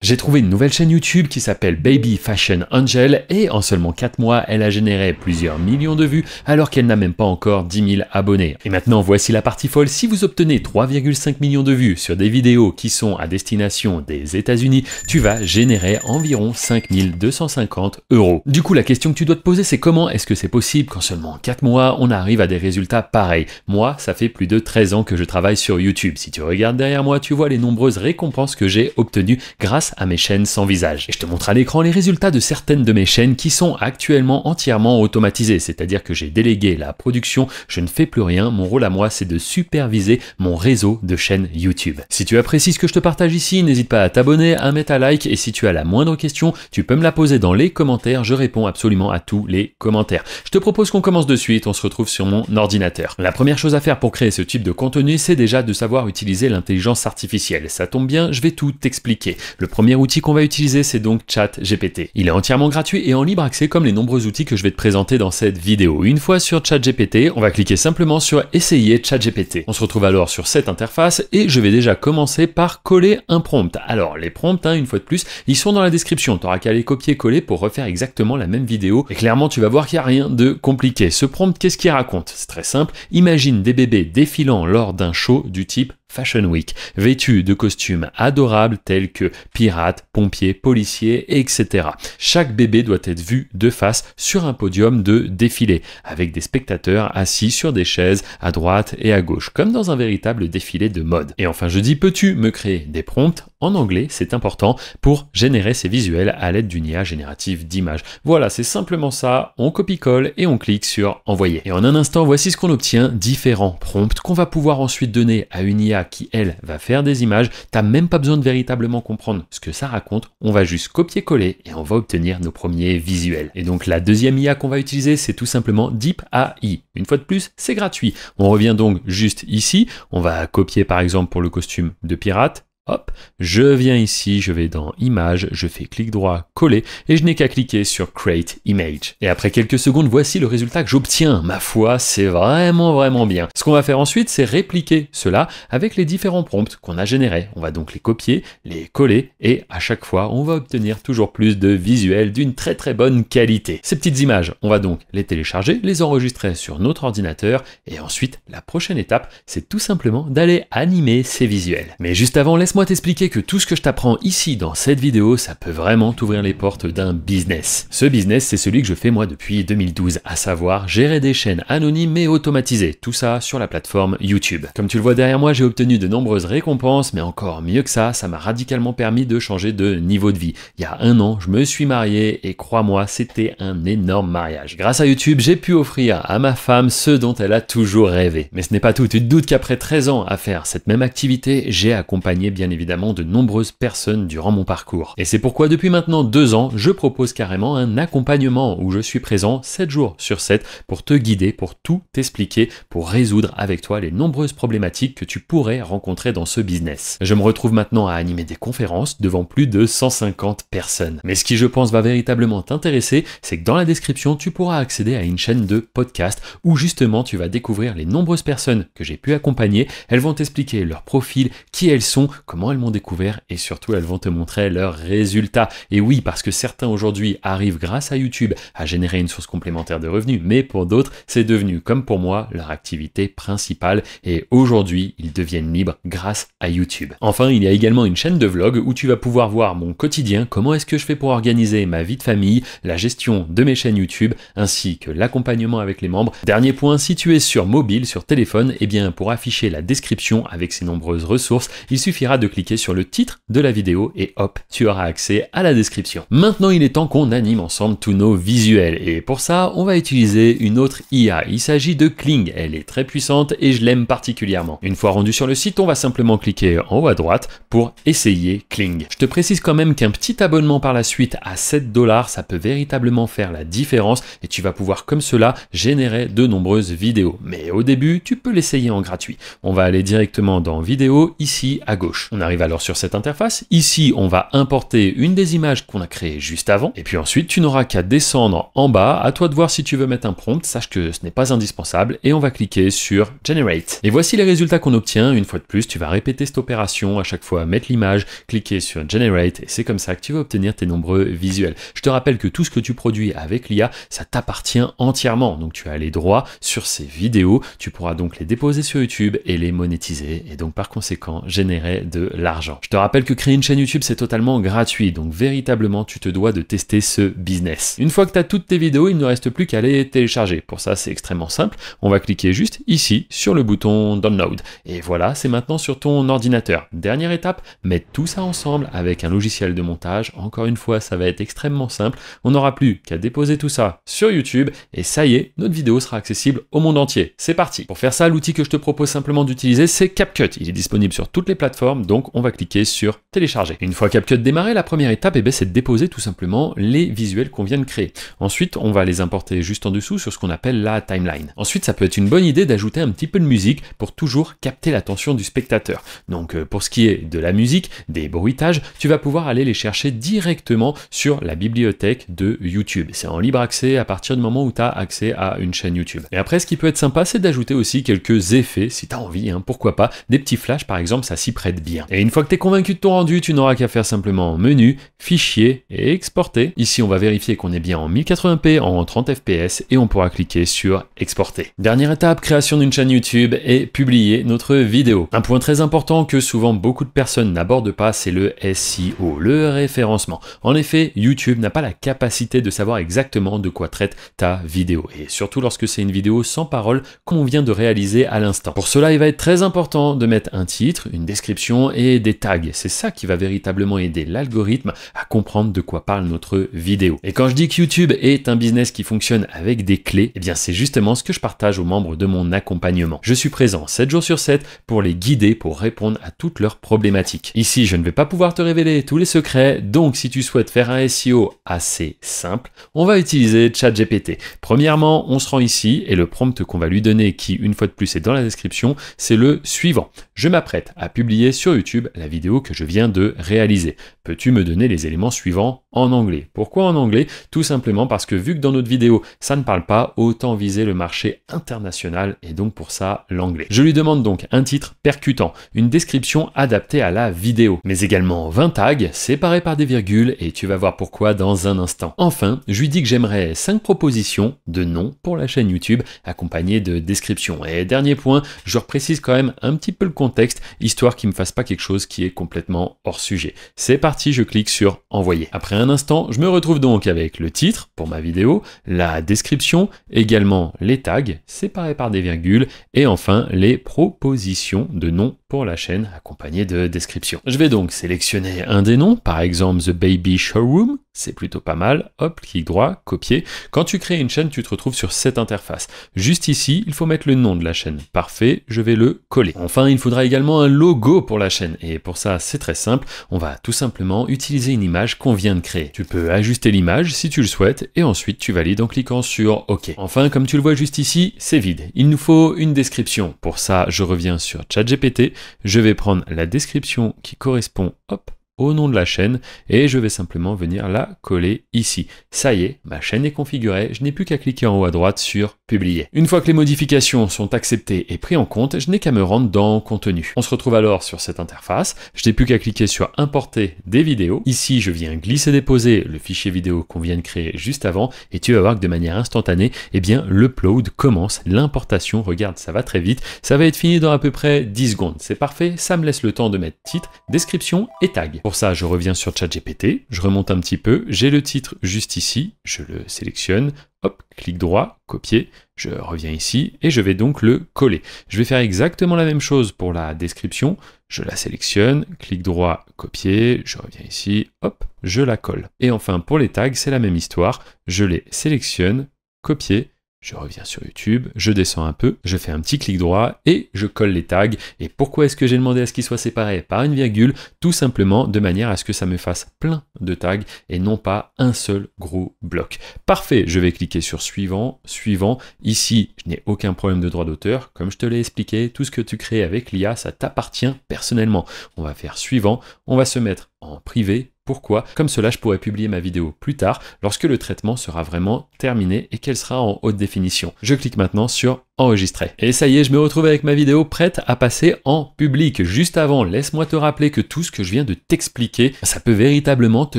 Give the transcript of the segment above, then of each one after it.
J'ai trouvé une nouvelle chaîne YouTube qui s'appelle Baby Fashion Angel et en seulement 4 mois, elle a généré plusieurs millions de vues alors qu'elle n'a même pas encore 10 000 abonnés. Et maintenant, voici la partie folle, si vous obtenez 3,5 millions de vues sur des vidéos qui sont à destination des États-Unis, tu vas générer environ 5 250 €. Du coup, la question que tu dois te poser, c'est comment est-ce que c'est possible qu'en seulement 4 mois, on arrive à des résultats pareils? Moi, ça fait plus de 13 ans que je travaille sur YouTube. Si tu regardes derrière moi, tu vois les nombreuses récompenses que j'ai obtenues grâce à mes chaînes sans visage. Et je te montre à l'écran les résultats de certaines de mes chaînes qui sont actuellement entièrement automatisées, c'est-à-dire que j'ai délégué la production, je ne fais plus rien, mon rôle à moi c'est de superviser mon réseau de chaînes YouTube. Si tu apprécies ce que je te partage ici, n'hésite pas à t'abonner, à mettre un like et si tu as la moindre question, tu peux me la poser dans les commentaires, je réponds absolument à tous les commentaires. Je te propose qu'on commence de suite, on se retrouve sur mon ordinateur. La première chose à faire pour créer ce type de contenu, c'est déjà de savoir utiliser l'intelligence artificielle. Ça tombe bien, je vais tout t'expliquer. Le premier outil qu'on va utiliser, c'est donc ChatGPT. Il est entièrement gratuit et en libre accès comme les nombreux outils que je vais te présenter dans cette vidéo. Une fois sur ChatGPT, on va cliquer simplement sur Essayer ChatGPT. On se retrouve alors sur cette interface et je vais déjà commencer par coller un prompt. Alors les prompts, une fois de plus, ils sont dans la description. Tu n'auras qu'à les copier-coller pour refaire exactement la même vidéo. Et clairement, tu vas voir qu'il n'y a rien de compliqué. Ce prompt, qu'est-ce qu'il raconte? C'est très simple. Imagine des bébés défilant lors d'un show du type Fashion Week, vêtus de costumes adorables tels que pirates, pompiers, policiers, etc. Chaque bébé doit être vu de face sur un podium de défilé, avec des spectateurs assis sur des chaises à droite et à gauche, comme dans un véritable défilé de mode. Et enfin, je dis, peux-tu me créer des prompts en anglais, c'est important, pour générer ces visuels à l'aide d'une IA générative d'images. Voilà, c'est simplement ça, on copie-colle et on clique sur envoyer. Et en un instant, voici ce qu'on obtient, différents prompts qu'on va pouvoir ensuite donner à une IA qui, elle, va faire des images. T'as même pas besoin de véritablement comprendre ce que ça raconte, on va juste copier-coller et on va obtenir nos premiers visuels. Et donc la deuxième IA qu'on va utiliser, c'est tout simplement DeepAI. Une fois de plus, c'est gratuit. On revient donc juste ici, on va copier par exemple pour le costume de pirate. Hop, je viens ici, je vais dans Images, je fais clic droit, coller, et je n'ai qu'à cliquer sur Create Image. Et après quelques secondes, voici le résultat que j'obtiens. Ma foi, c'est vraiment bien. Ce qu'on va faire ensuite, c'est répliquer cela avec les différents prompts qu'on a générés. On va donc les copier, les coller, et à chaque fois, on va obtenir toujours plus de visuels d'une très bonne qualité. Ces petites images, on va donc les télécharger, les enregistrer sur notre ordinateur, et ensuite, la prochaine étape, c'est tout simplement d'aller animer ces visuels. Mais juste avant, laisse-moi t'expliquer que tout ce que je t'apprends ici dans cette vidéo, ça peut vraiment t'ouvrir les portes d'un business. Ce business, c'est celui que je fais moi depuis 2012, à savoir gérer des chaînes anonymes et automatisées, tout ça sur la plateforme YouTube. Comme tu le vois derrière moi, j'ai obtenu de nombreuses récompenses, mais encore mieux que ça m'a radicalement permis de changer de niveau de vie. Il y a 1 an, je me suis marié et crois-moi, c'était un énorme mariage. Grâce à YouTube, j'ai pu offrir à ma femme ce dont elle a toujours rêvé. Mais ce n'est pas tout, tu te doutes qu'après 13 ans à faire cette même activité, j'ai accompagné bien évidemment de nombreuses personnes durant mon parcours. Et c'est pourquoi depuis maintenant 2 ans, je propose carrément un accompagnement où je suis présent 7 jours sur 7 pour te guider, pour tout t'expliquer, pour résoudre avec toi les nombreuses problématiques que tu pourrais rencontrer dans ce business. Je me retrouve maintenant à animer des conférences devant plus de 150 personnes. Mais ce qui je pense va véritablement t'intéresser, c'est que dans la description, tu pourras accéder à une chaîne de podcast où justement tu vas découvrir les nombreuses personnes que j'ai pu accompagner. Elles vont t'expliquer leur profil, qui elles sont, comment elles m'ont découvert et surtout elles vont te montrer leurs résultats. Et oui, parce que certains aujourd'hui arrivent grâce à YouTube à générer une source complémentaire de revenus, mais pour d'autres, c'est devenu, comme pour moi, leur activité principale et aujourd'hui, ils deviennent libres grâce à YouTube. Enfin, il y a également une chaîne de vlog où tu vas pouvoir voir mon quotidien, comment est-ce que je fais pour organiser ma vie de famille, la gestion de mes chaînes YouTube, ainsi que l'accompagnement avec les membres. Dernier point, si tu es sur mobile, sur téléphone, eh bien pour afficher la description avec ses nombreuses ressources, il suffira de cliquer sur le titre de la vidéo et hop, tu auras accès à la description. Maintenant, il est temps qu'on anime ensemble tous nos visuels et pour ça, on va utiliser une autre IA. Il s'agit de Kling. Elle est très puissante et je l'aime particulièrement. Une fois rendu sur le site, on va simplement cliquer en haut à droite pour essayer Kling. Je te précise quand même qu'un petit abonnement par la suite à 7 $, ça peut véritablement faire la différence et tu vas pouvoir comme cela générer de nombreuses vidéos. Mais au début, tu peux l'essayer en gratuit. On va aller directement dans vidéo ici à gauche. On arrive alors sur cette interface. Ici, on va importer une des images qu'on a créées juste avant. Et puis ensuite, tu n'auras qu'à descendre en bas. À toi de voir si tu veux mettre un prompt. Sache que ce n'est pas indispensable. Et on va cliquer sur Generate. Et voici les résultats qu'on obtient. Une fois de plus, tu vas répéter cette opération à chaque fois, mettre l'image, cliquer sur Generate. Et c'est comme ça que tu vas obtenir tes nombreux visuels. Je te rappelle que tout ce que tu produis avec l'IA, ça t'appartient entièrement. Donc tu as les droits sur ces vidéos. Tu pourras donc les déposer sur YouTube et les monétiser. Et donc par conséquent, générer de l'argent. Je te rappelle que créer une chaîne YouTube, c'est totalement gratuit. Donc véritablement, tu te dois de tester ce business. Une fois que tu as toutes tes vidéos, il ne reste plus qu'à les télécharger. Pour ça, c'est extrêmement simple. On va cliquer juste ici sur le bouton Download. Et voilà, c'est maintenant sur ton ordinateur. Dernière étape, mettre tout ça ensemble avec un logiciel de montage. Encore une fois, ça va être extrêmement simple. On n'aura plus qu'à déposer tout ça sur YouTube et ça y est, notre vidéo sera accessible au monde entier. C'est parti. Pour faire ça, l'outil que je te propose simplement d'utiliser, c'est CapCut. Il est disponible sur toutes les plateformes, donc on va cliquer sur télécharger. Une fois CapCut démarré, la première étape, c'est de déposer tout simplement les visuels qu'on vient de créer. Ensuite, on va les importer juste en dessous sur ce qu'on appelle la timeline. Ensuite, ça peut être une bonne idée d'ajouter un petit peu de musique pour toujours capter l'attention du spectateur. Donc pour ce qui est de la musique, des bruitages, tu vas pouvoir aller les chercher directement sur la bibliothèque de YouTube. C'est en libre accès à partir du moment où tu as accès à une chaîne YouTube. Et après, ce qui peut être sympa, c'est d'ajouter aussi quelques effets, si tu as envie, pourquoi pas, des petits flashs par exemple, ça s'y prête bien. Et une fois que tu es convaincu de ton rendu, tu n'auras qu'à faire simplement menu, fichier et exporter. Ici, on va vérifier qu'on est bien en 1080p, en 30 fps et on pourra cliquer sur exporter. Dernière étape, création d'une chaîne YouTube et publier notre vidéo. Un point très important que souvent beaucoup de personnes n'abordent pas, c'est le SEO, le référencement. En effet, YouTube n'a pas la capacité de savoir exactement de quoi traite ta vidéo et surtout lorsque c'est une vidéo sans parole comme on vient de réaliser à l'instant. Pour cela, il va être très important de mettre un titre, une description et des tags. C'est ça qui va véritablement aider l'algorithme à comprendre de quoi parle notre vidéo. Et quand je dis que YouTube est un business qui fonctionne avec des clés, eh bien c'est justement ce que je partage aux membres de mon accompagnement. Je suis présent 7 jours sur 7 pour les guider, pour répondre à toutes leurs problématiques. Ici, je ne vais pas pouvoir te révéler tous les secrets, donc si tu souhaites faire un SEO assez simple, on va utiliser ChatGPT. Premièrement, on se rend ici et le prompt qu'on va lui donner, qui une fois de plus est dans la description, c'est le suivant. Je m'apprête à publier sur YouTube la vidéo que je viens de réaliser. Peux-tu me donner les éléments suivants en anglais? Pourquoi en anglais? Tout simplement parce que vu que dans notre vidéo, ça ne parle pas, autant viser le marché international et donc pour ça, l'anglais. Je lui demande donc un titre percutant, une description adaptée à la vidéo, mais également 20 tags séparés par des virgules et tu vas voir pourquoi dans un instant. Enfin, je lui dis que j'aimerais 5 propositions de noms pour la chaîne YouTube accompagnées de descriptions. Et dernier point, je reprécise quand même un petit peu le contexte, histoire qu'il ne me fasse pas quelque chose qui est complètement hors sujet. C'est parti, je clique sur envoyer. Après un instant, je me retrouve donc avec le titre pour ma vidéo, la description, également les tags séparés par des virgules et enfin les propositions de noms pour la chaîne accompagnées de descriptions. Je vais donc sélectionner un des noms, par exemple The Baby Showroom, c'est plutôt pas mal, hop, clic droit, copier. Quand tu crées une chaîne, tu te retrouves sur cette interface. Juste ici, il faut mettre le nom de la chaîne. Parfait, je vais le coller. Enfin, il faudra également un logo pour la chaîne. Et pour ça, c'est très simple. On va tout simplement utiliser une image qu'on vient de créer. Tu peux ajuster l'image si tu le souhaites et ensuite tu valides en cliquant sur OK. Enfin, comme tu le vois juste ici, c'est vide. Il nous faut une description. Pour ça, je reviens sur ChatGPT. Je vais prendre la description qui correspond, hop, au nom de la chaîne et je vais simplement venir la coller ici. Ça y est, ma chaîne est configurée, je n'ai plus qu'à cliquer en haut à droite sur publier. Une fois que les modifications sont acceptées et prises en compte, je n'ai qu'à me rendre dans contenu. On se retrouve alors sur cette interface, je n'ai plus qu'à cliquer sur importer des vidéos. Ici, je viens glisser-déposer le fichier vidéo qu'on vient de créer juste avant et tu vas voir que de manière instantanée, eh bien, l'upload commence, l'importation, regarde, ça va très vite, ça va être fini dans à peu près 10 secondes. C'est parfait, ça me laisse le temps de mettre titre, description et tag. Pour ça, je reviens sur ChatGPT, je remonte un petit peu, j'ai le titre juste ici, je le sélectionne, hop, clic droit, copier, je reviens ici et je vais donc le coller. Je vais faire exactement la même chose pour la description, je la sélectionne, clic droit, copier, je reviens ici, hop, je la colle. Et enfin pour les tags, c'est la même histoire, je les sélectionne, copier, Je reviens sur YouTube, je descends un peu, je fais un petit clic droit et je colle les tags. Et pourquoi est-ce que j'ai demandé à ce qu'ils soient séparés par une virgule? Tout simplement de manière à ce que ça me fasse plein de tags et non pas un seul gros bloc. Parfait, je vais cliquer sur suivant, suivant. Ici, je n'ai aucun problème de droit d'auteur. Comme je te l'ai expliqué, tout ce que tu crées avec l'IA, ça t'appartient personnellement. On va faire suivant, on va se mettre en privé. Pourquoi? Comme cela, je pourrai publier ma vidéo plus tard, lorsque le traitement sera vraiment terminé et qu'elle sera en haute définition. Je clique maintenant sur enregistrer. Et ça y est, je me retrouve avec ma vidéo prête à passer en public. Juste avant, laisse-moi te rappeler que tout ce que je viens de t'expliquer, ça peut véritablement te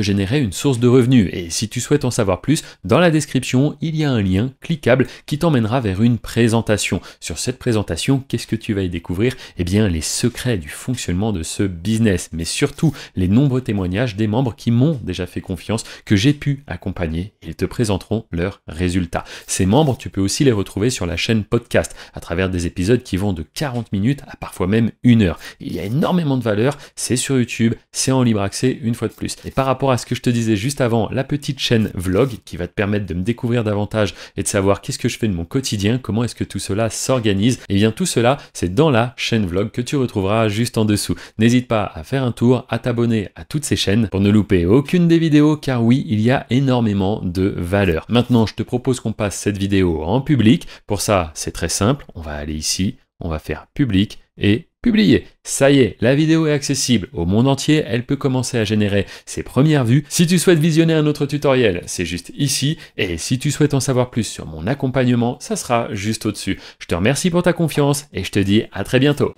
générer une source de revenus. Et si tu souhaites en savoir plus, dans la description, il y a un lien cliquable qui t'emmènera vers une présentation. Sur cette présentation, qu'est-ce que tu vas y découvrir? Eh bien, les secrets du fonctionnement de ce business, mais surtout les nombreux témoignages des membres qui m'ont déjà fait confiance, que j'ai pu accompagner. Ils te présenteront leurs résultats. Ces membres, tu peux aussi les retrouver sur la chaîne podcast à travers des épisodes qui vont de 40 minutes à parfois même 1 heure. Il y a énormément de valeur, c'est sur YouTube, c'est en libre accès une fois de plus. Et par rapport à ce que je te disais juste avant, la petite chaîne vlog qui va te permettre de me découvrir davantage et de savoir qu'est-ce que je fais de mon quotidien, comment est-ce que tout cela s'organise, et bien tout cela, c'est dans la chaîne vlog que tu retrouveras juste en dessous. N'hésite pas à faire un tour, à t'abonner à toutes ces chaînes pour ne louper aucune des vidéos, car oui, il y a énormément de valeur. Maintenant, je te propose qu'on passe cette vidéo en public. Pour ça, c'est très simple, on va aller ici, on va faire public et publier. Ça y est, la vidéo est accessible au monde entier, elle peut commencer à générer ses premières vues. Si tu souhaites visionner un autre tutoriel, c'est juste ici, et si tu souhaites en savoir plus sur mon accompagnement, ça sera juste au-dessus. Je te remercie pour ta confiance et je te dis à très bientôt.